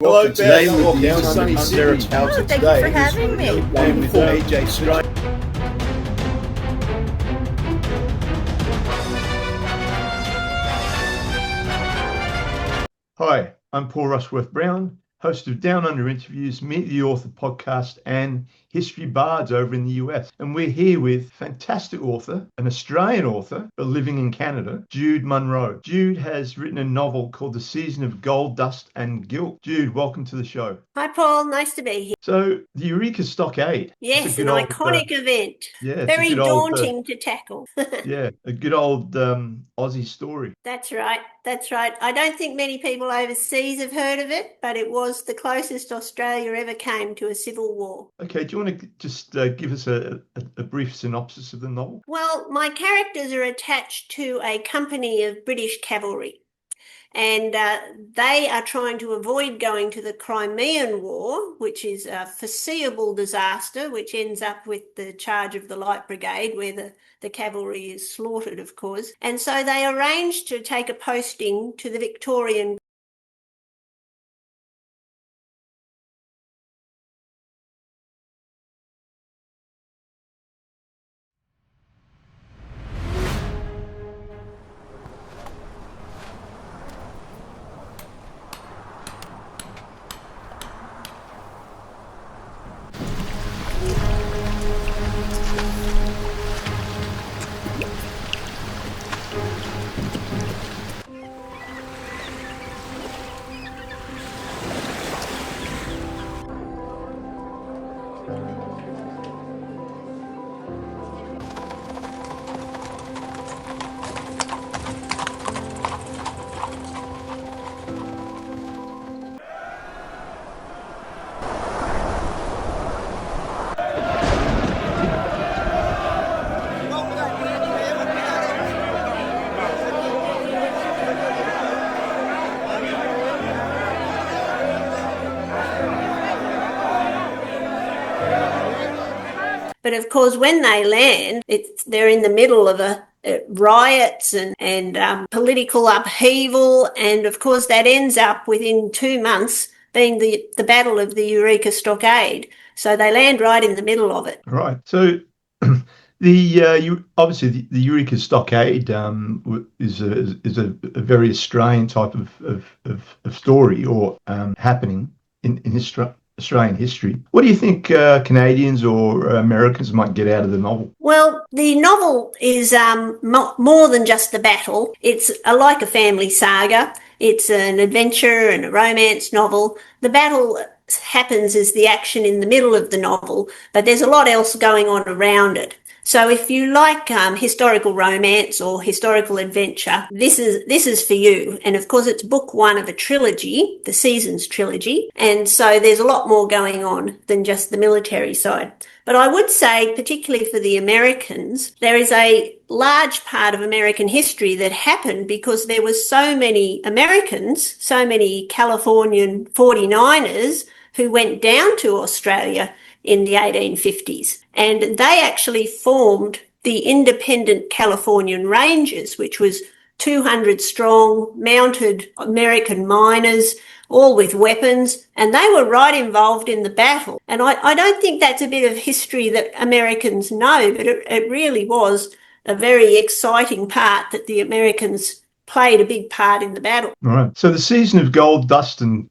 Hello, today Beth. with Down sunny Sarah Sydney. Cartwright Thank you today. for having me. And with AJ Straight. Hi, I'm Paul Rushworth-Brown, host of Down Under Interviews, Meet the Author podcast, and History Bards over in the US. And we're here with fantastic author, an Australian author, but living in Canada, Jude Munro. Jude has written a novel called The Season of Gold, Dust and Guilt. Jude, welcome to the show. Hi, Paul. Nice to be here. So, the Eureka Stockade. Yes, an iconic event. Yeah, it's Very a good old, daunting to tackle. yeah, a good old Aussie story. That's right. That's right. I don't think many people overseas have heard of it, but it was the closest Australia ever came to a civil war. Okay, do you want to just give us a brief synopsis of the novel? Well, my characters are attached to a company of British cavalry, and they are trying to avoid going to the Crimean War, which is a foreseeable disaster, which ends up with the charge of the Light Brigade, where the cavalry is slaughtered, of course. And so they arranged to take a posting to the Victorian. But of course, when they land, they're in the middle of riots and political upheaval. And of course, that ends up within 2 months being the Battle of the Eureka Stockade. So they land right in the middle of it. Right. So obviously the Eureka Stockade is a very Australian type of story or happening in Australian history. What do you think Canadians or Americans might get out of the novel? Well, the novel is more than just the battle. It's like a family saga. It's an adventure and a romance novel. The battle happens as the action in the middle of the novel, but there's a lot else going on around it. So if you like historical romance or historical adventure, this is for you. And of course, it's book one of a trilogy, the Seasons trilogy. And so there's a lot more going on than just the military side. But I would say, particularly for the Americans, there is a large part of American history that happened because there were so many Americans, so many Californian 49ers who went down to Australia in the 1850s. And they actually formed the independent Californian Rangers, which was 200 strong, mounted American miners, all with weapons, and they were right involved in the battle. And I don't think that's a bit of history that Americans know, but it really was a very exciting part that the Americans played a big part in the battle. All right. So the Season of Gold, Dust and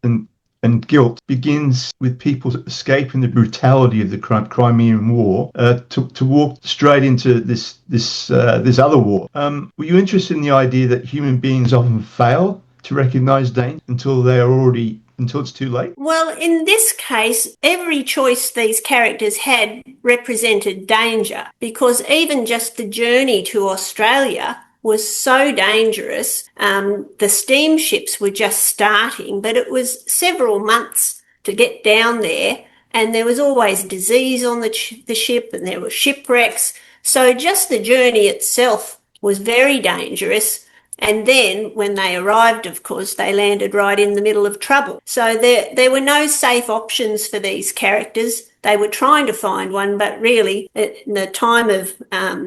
Guilt begins with people escaping the brutality of the Crimean War to walk straight into this other war. Were you interested in the idea that human beings often fail to recognise danger until it's too late? Well, in this case, every choice these characters had represented danger, because even just the journey to Australia was so dangerous. The steamships were just starting, but it was several months to get down there, and there was always disease on the ship, and there were shipwrecks. So just the journey itself was very dangerous. And then when they arrived, of course, they landed right in the middle of trouble. So there were no safe options for these characters. They were trying to find one, but really in the time of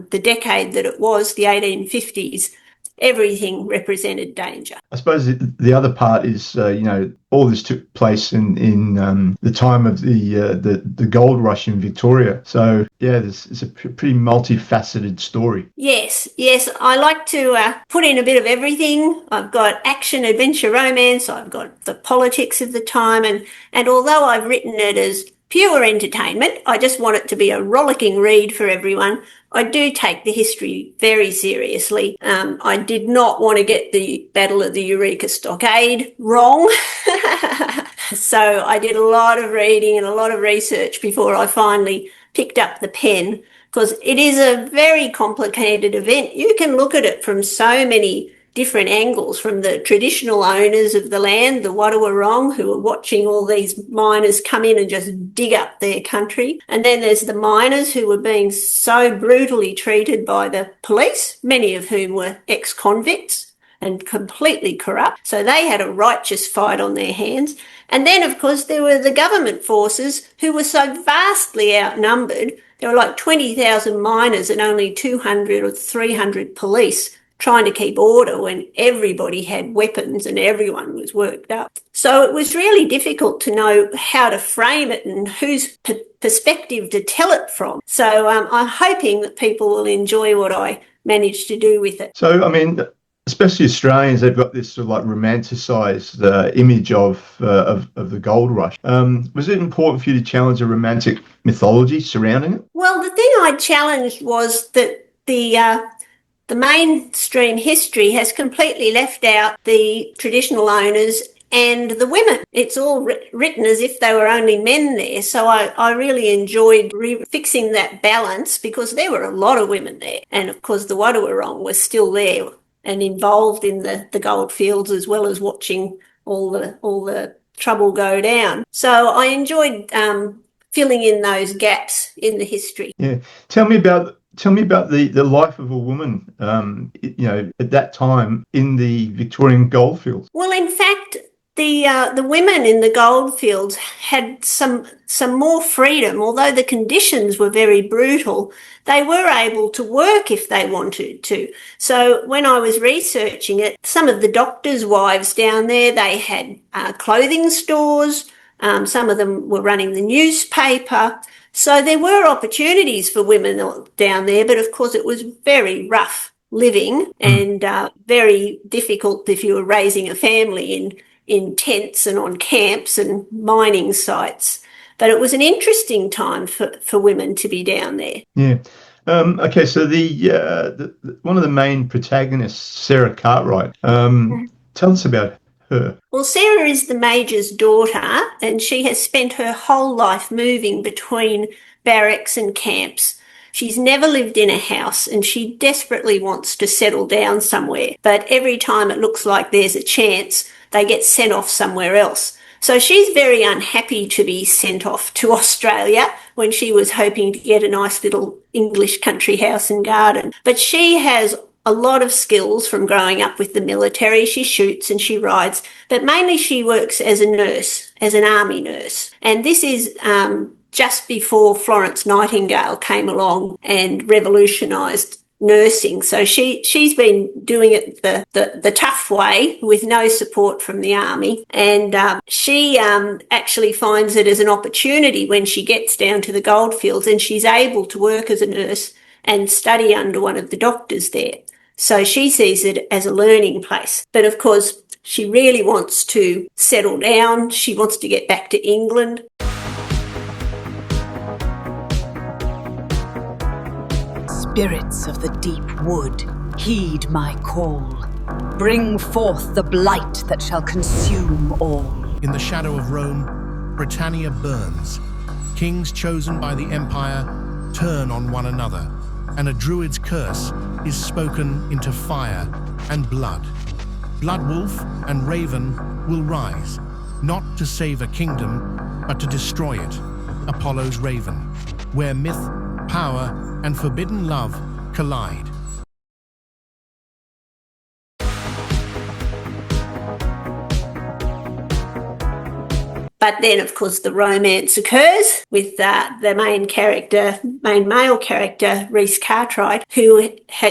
the decade that it was, the 1850s, everything represented danger. I suppose the other part is, all this took place in the time of the gold rush in Victoria. So yeah, it's a pretty multifaceted story. Yes, I like to put in a bit of everything. I've got action, adventure, romance. I've got the politics of the time, and although I've written it as pure entertainment, I just want it to be a rollicking read for everyone. I do take the history very seriously. I did not want to get the Battle of the Eureka Stockade wrong. So I did a lot of reading and a lot of research before I finally picked up the pen, because it is a very complicated event. You can look at it from so many different angles, from the traditional owners of the land, the Wadawurrung, who are watching all these miners come in and just dig up their country. And then there's the miners who were being so brutally treated by the police, many of whom were ex-convicts and completely corrupt. So they had a righteous fight on their hands. And then, of course, there were the government forces who were so vastly outnumbered. There were like 20,000 miners and only 200 or 300 police trying to keep order when everybody had weapons and everyone was worked up. So it was really difficult to know how to frame it and whose perspective to tell it from. So I'm hoping that people will enjoy what I managed to do with it. So, I mean, especially Australians, they've got this sort of like romanticised image of the gold rush. Was it important for you to challenge a romantic mythology surrounding it? Well, the thing I challenged was that the mainstream history has completely left out the traditional owners and the women. It's all written as if they were only men there. So I really enjoyed fixing that balance, because there were a lot of women there. And of course the Wadawurrung was still there and involved in the goldfields, as well as watching all the trouble go down. So I enjoyed filling in those gaps in the history. Yeah. Tell me about the life of a woman, at that time in the Victorian goldfields. Well, in fact, the women in the goldfields had some more freedom. Although the conditions were very brutal, they were able to work if they wanted to. So when I was researching it, some of the doctors' wives down there, they had clothing stores. Some of them were running the newspaper. So there were opportunities for women down there, but of course it was very rough living and very difficult if you were raising a family in tents and on camps and mining sites. But it was an interesting time for women to be down there. Yeah. Okay, so the one of the main protagonists, Sarah Cartwright, tell us about her. Well, Sarah is the Major's daughter, and she has spent her whole life moving between barracks and camps. She's never lived in a house, and she desperately wants to settle down somewhere. But every time it looks like there's a chance, they get sent off somewhere else. So she's very unhappy to be sent off to Australia when she was hoping to get a nice little English country house and garden. But she has a lot of skills from growing up with the military. She shoots and she rides, but mainly she works as a nurse, as an army nurse. And this is just before Florence Nightingale came along and revolutionised nursing. So she's been doing it the tough way with no support from the army. And she actually finds it as an opportunity when she gets down to the goldfields, and she's able to work as a nurse and study under one of the doctors there. So she sees it as a learning place. But of course, she really wants to settle down. She wants to get back to England. Spirits of the deep wood, heed my call. Bring forth the blight that shall consume all. In the shadow of Rome, Britannia burns. Kings chosen by the empire turn on one another, and a druid's curse is spoken into fire and blood. Bloodwolf and Raven will rise, not to save a kingdom, but to destroy it. Apollo's Raven, where myth, power, and forbidden love collide. But then, of course, the romance occurs with the main male character, Rhys Cartwright, who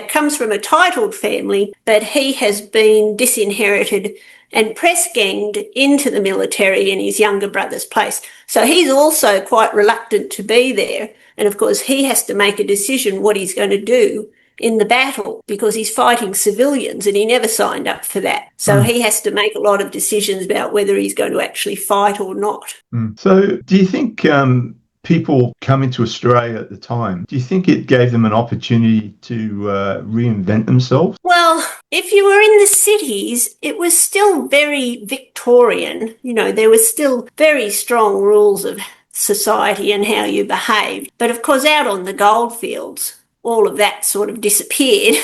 comes from a titled family, but he has been disinherited and press-ganged into the military in his younger brother's place. So he's also quite reluctant to be there. And of course, he has to make a decision what he's going to do in the battle because he's fighting civilians and he never signed up for that. So he has to make a lot of decisions about whether he's going to actually fight or not. So do you think people coming to Australia at the time, do you think it gave them an opportunity to reinvent themselves? Well, if you were in the cities, it was still very Victorian. You know, there were still very strong rules of society and how you behaved. But of course, out on the goldfields, all of that sort of disappeared.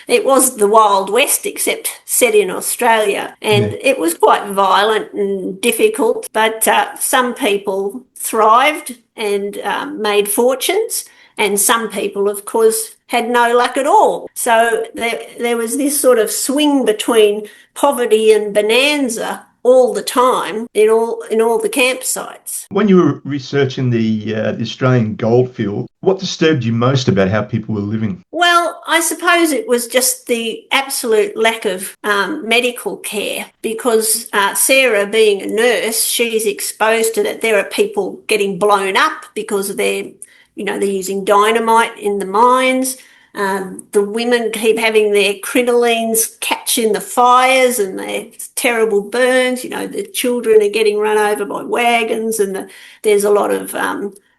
It was the Wild West, except set in Australia. And it was quite violent and difficult, but some people thrived and made fortunes. And some people, of course, had no luck at all. So there was this sort of swing between poverty and bonanza all the time in all the campsites. When you were researching the Australian goldfield, what disturbed you most about how people were living? Well, I suppose it was just the absolute lack of medical care because Sarah, being a nurse, she's exposed to that. There are people getting blown up because they're using dynamite in the mines. The women keep having their crinolines catch in the fires and their terrible burns. The children are getting run over by wagons and there's a lot of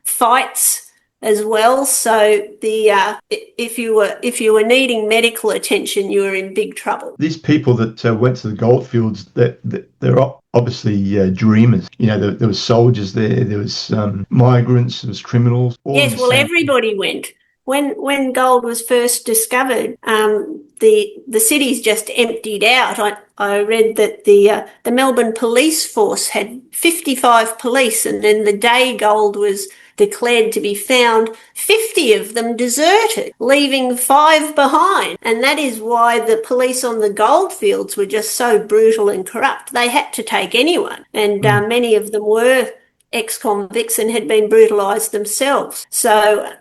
fights as well. So if you were needing medical attention, you were in big trouble. These people that went to the goldfields, they're obviously dreamers. There was soldiers there was migrants, there was criminals. Yes, well, everybody went. When gold was first discovered, the cities just emptied out. I read that the Melbourne police force had 55 police, and then the day gold was declared to be found, 50 of them deserted, leaving 5 behind. And that is why the police on the goldfields were just so brutal and corrupt. They had to take anyone, and many of them were ex-convicts and had been brutalised themselves. So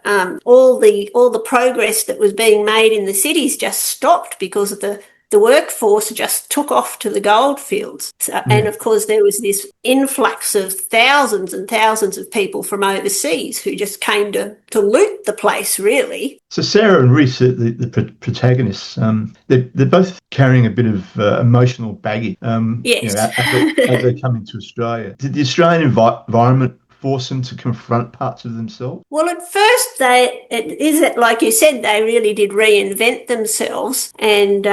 all the progress that was being made in the cities just stopped because of the workforce just took off to the goldfields. And of course there was this influx of thousands and thousands of people from overseas who just came to loot the place, really. So Sarah and Rhys, the protagonists, they're both carrying a bit of emotional baggage Yes. as they come into Australia. Did the Australian environment force them to confront parts of themselves? Well, at first, like you said, they really did reinvent themselves, and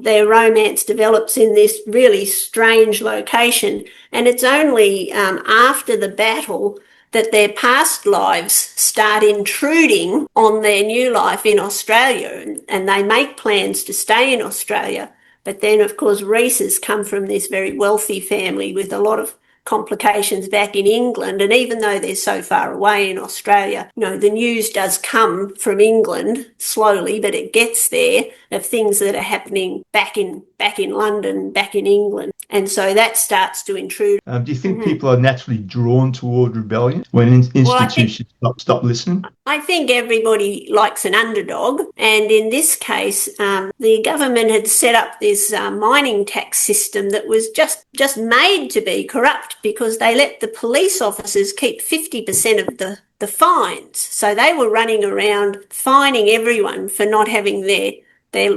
their romance develops in this really strange location. And it's only after the battle that their past lives start intruding on their new life in Australia, and they make plans to stay in Australia. But then, of course, Rhys has come from this very wealthy family with a lot of complications back in England, and even though they're so far away in Australia, the news does come from England slowly, but it gets there of things that are happening back in London, back in England, and so that starts to intrude. Do you think people are naturally drawn toward rebellion when institutions stop listening? I think everybody likes an underdog, and in this case, the government had set up this mining tax system that was just made to be corrupt because they let the police officers keep 50% of the fines. So they were running around fining everyone for not having their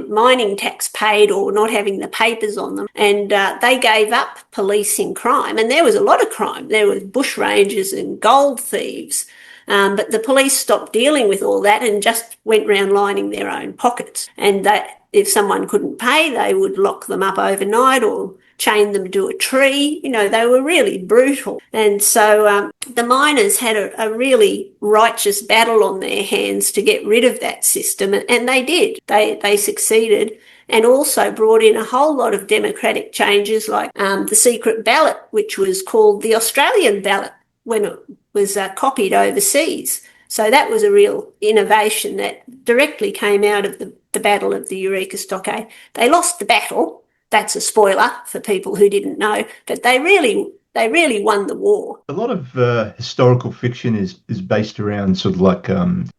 mining tax paid or not having the papers on them. And they gave up policing crime. And there was a lot of crime. There were bushrangers and gold thieves. But the police stopped dealing with all that and just went round lining their own pockets. And that if someone couldn't pay, they would lock them up overnight or chain them to a tree. They were really brutal. And so the miners had a really righteous battle on their hands to get rid of that system. And they did. They succeeded, and also brought in a whole lot of democratic changes like the secret ballot, which was called the Australian ballot when it was copied overseas. So that was a real innovation that directly came out of the Battle of the Eureka Stockade. They lost the battle. That's a spoiler for people who didn't know, but they really they really won the war. A lot of historical fiction is based around sort of like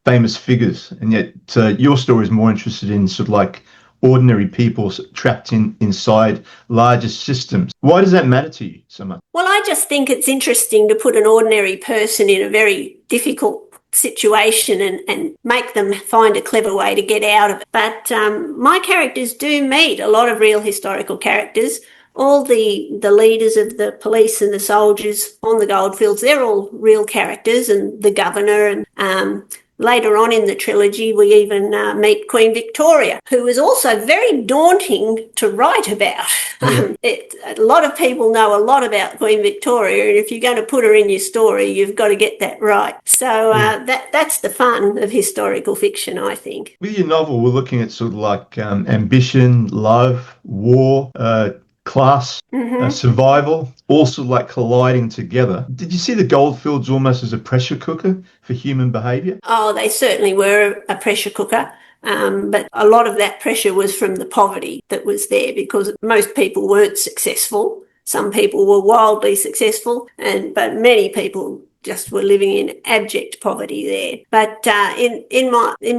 famous figures, and yet your story is more interested in sort of like ordinary people trapped inside larger systems. Why does that matter to you so much? Well, I just think it's interesting to put an ordinary person in a very difficult situation and make them find a clever way to get out of it. But my characters do meet a lot of real historical characters. All the leaders of the police and the soldiers on the goldfields, they're all real characters, and the governor. And later on in the trilogy, we even meet Queen Victoria, who is also very daunting to write about. A lot of people know a lot about Queen Victoria, and if you're going to put her in your story, you've got to get that right. So that's the fun of historical fiction, I think. With your novel, we're looking at sort of like ambition, love, war, class, survival, also like colliding together. Did you see the goldfields almost as a pressure cooker for human behaviour? Oh, they certainly were a pressure cooker. But a lot of that pressure was from the poverty that was there, because most people weren't successful. Some people were wildly successful, but many people just were living in abject poverty there. But in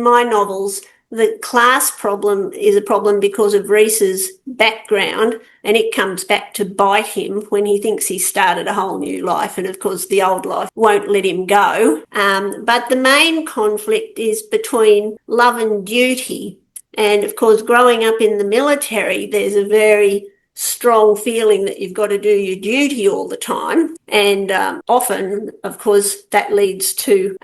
my novels, the class problem is a problem because of Rhys's background, and it comes back to bite him when he thinks he's started a whole new life, and of course the old life won't let him go. But the main conflict is between love and duty, and of course growing up in the military, there's a very strong feeling that you've got to do your duty all the time, and often, of course, that leads to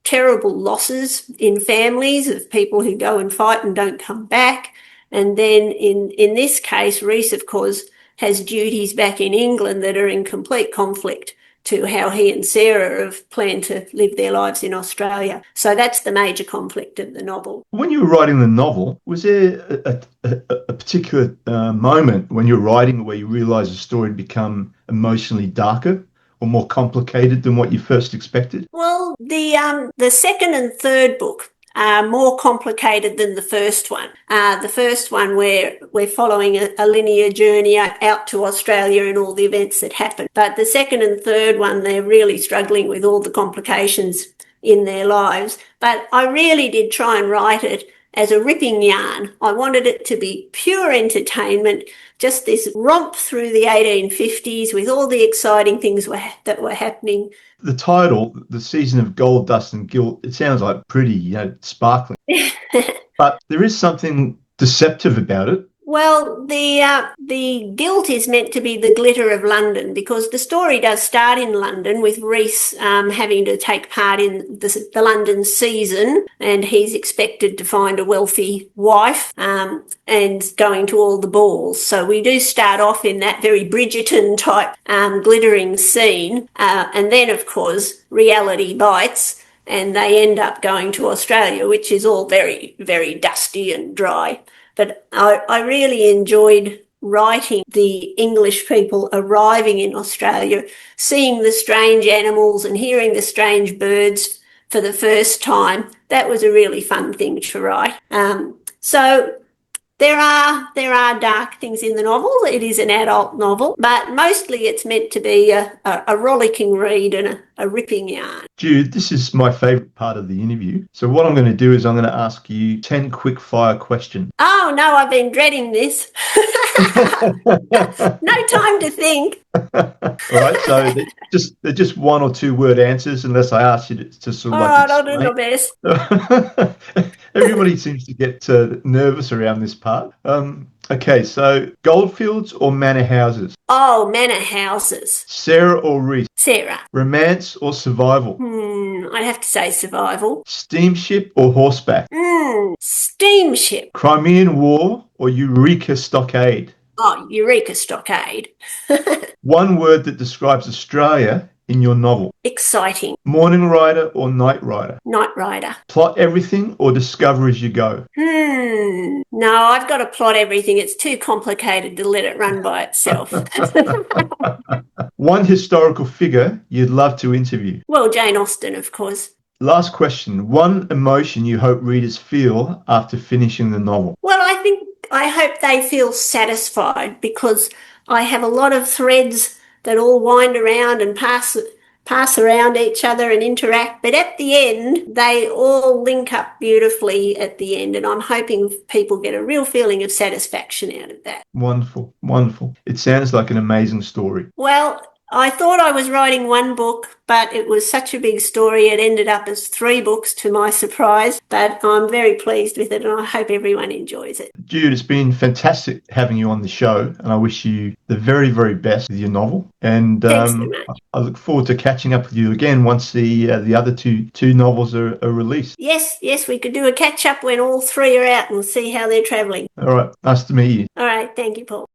terrible losses in families of people who go and fight and don't come back. And then in this case, Rhys, of course, has duties back in England that are in complete conflict to how he and Sarah have planned to live their lives in Australia. So that's the major conflict of the novel. When you were writing the novel, was there a particular moment when you were writing where you realised the story had become emotionally darker or more complicated than what you first expected? Well, the second and third book are more complicated than the first one. The first one, where we're following a linear journey out to Australia and all the events that happen. But the second and third one, they're really struggling with all the complications in their lives. But I really did try and write it as a ripping yarn. I wanted it to be pure entertainment, just this romp through the 1850s with all the exciting things that were happening. The title, The Season of Gold, Dust and Guilt, it sounds like pretty, sparkling. But there is something deceptive about it. Well, the guilt is meant to be the glitter of London, because the story does start in London with Rhys having to take part in the London season, and he's expected to find a wealthy wife and going to all the balls. So we do start off in that very Bridgerton type glittering scene, and then of course reality bites, and they end up going to Australia, which is all very, very dusty and dry. But I really enjoyed writing the English people arriving in Australia, seeing the strange animals and hearing the strange birds for the first time. That was a really fun thing to write. So there are dark things in the novel. It is an adult novel, but mostly it's meant to be a rollicking read and a ripping yarn. Jude, this is my favourite part of the interview. So what I'm going to do is I'm going to ask you 10 quick fire questions. Oh, no, I've been dreading this. No time to think. All right, so they're just one or two word answers, unless I ask you to sort of I'll do my best. Everybody seems to get nervous around this part. Okay, so goldfields or manor houses? Oh, manor houses. Sarah or Rhys? Sarah. Romance or survival? I'd have to say survival. Steamship or horseback? Steamship. Crimean War or Eureka Stockade? Oh, Eureka Stockade. One word that describes Australia in your novel? Exciting. Morning rider or night rider? Night rider. Plot everything or discover as you go? No, I've got to plot everything. It's too complicated to let it run by itself. One historical figure you'd love to interview? Well, Jane Austen, of course. Last question. One emotion you hope readers feel after finishing the novel? Well, I hope they feel satisfied, because I have a lot of threads that all wind around and pass around each other and interact. But at the end, they all link up beautifully at the end. And I'm hoping people get a real feeling of satisfaction out of that. Wonderful, wonderful. It sounds like an amazing story. Well, I thought I was writing one book, but it was such a big story. It ended up as 3 books to my surprise, but I'm very pleased with it and I hope everyone enjoys it. Jude, it's been fantastic having you on the show, and I wish you the very, very best with your novel. And Thanks so much. I look forward to catching up with you again once the other two novels are released. Yes, we could do a catch-up when all 3 are out and see how they're travelling. All right, nice to meet you. All right, thank you, Paul.